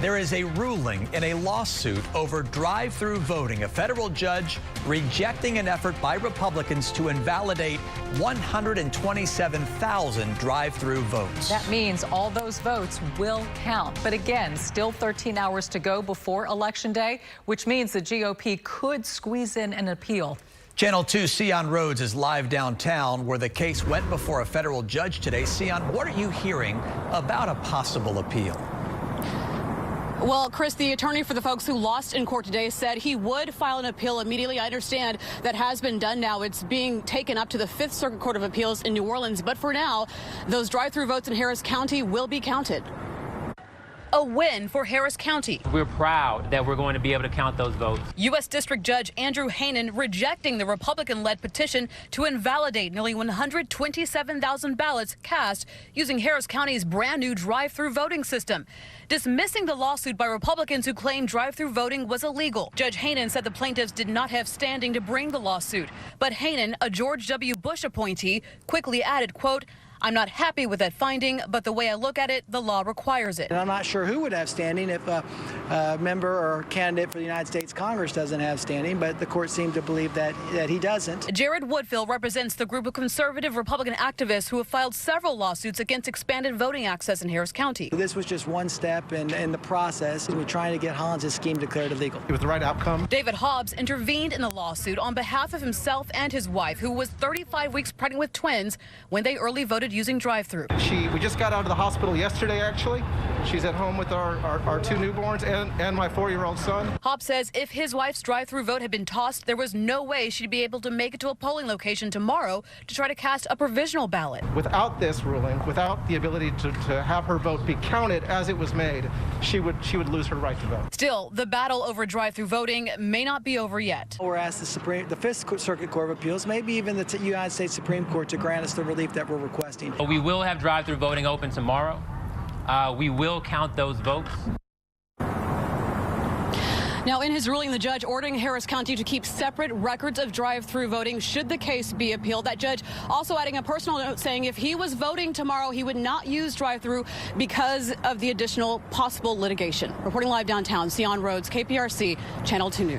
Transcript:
There is a ruling in a lawsuit over drive-thru voting. A federal judge rejecting an effort by Republicans to invalidate 127,000 drive-thru votes. That means all those votes will count. But again, still 13 hours to go before Election Day, which means the GOP could squeeze in an appeal. Channel 2's Sion Rhodes is live downtown where the case went before a federal judge today. Sion, what are you hearing about a possible appeal? Well, Chris, the attorney for the folks who lost in court today said he would file an appeal immediately. I understand that has been done now. It's being taken up to the Fifth Circuit Court of Appeals in New Orleans. But for now, those drive-thru votes in Harris County will be counted. A win for Harris County. We're proud that we're going to be able to count those votes. U.S. District Judge Andrew Hanen rejecting the Republican-led petition to invalidate nearly 127,000 ballots cast using Harris County's brand new drive-thru voting system, dismissing the lawsuit by Republicans who claimed drive-thru voting was illegal. Judge Hanen said the plaintiffs did not have standing to bring the lawsuit. But Hanen, a George W. Bush appointee, quickly added, quote, "I'm not happy with that finding, but the way I look at it, the law requires it." And I'm not sure who would have standing if a member or candidate for the United States Congress doesn't have standing, but the court seemed to believe that he doesn't. Jared Woodfill represents the group of conservative Republican activists who have filed several lawsuits against expanded voting access in Harris County. This was just one step in the process. We're trying to get Hollins' scheme declared illegal. It was the right outcome. David Hobbs intervened in the lawsuit on behalf of himself and his wife, who was 35 weeks pregnant with twins when they early voted using drive-thru. We just got out of the hospital yesterday, actually. She's at home with our two newborns and my 4-year-old son. Hobbs says if his wife's drive-thru vote had been tossed, there was no way she'd be able to make it to a polling location tomorrow to try to cast a provisional ballot. Without this ruling, without the ability to have her vote be counted as it was made, she would lose her right to vote. Still, the battle over drive-thru voting may not be over yet. We're asked the Fifth Circuit Court of Appeals, maybe even the United States Supreme Court, to grant us the relief that we're requesting. We will have drive-thru voting open tomorrow. We will count those votes. Now, in his ruling, the judge ordering Harris County to keep separate records of drive-thru voting should the case be appealed. That judge also adding a personal note saying if he was voting tomorrow, he would not use drive-thru because of the additional possible litigation. Reporting live downtown, Sion Rhodes, KPRC, Channel 2 News.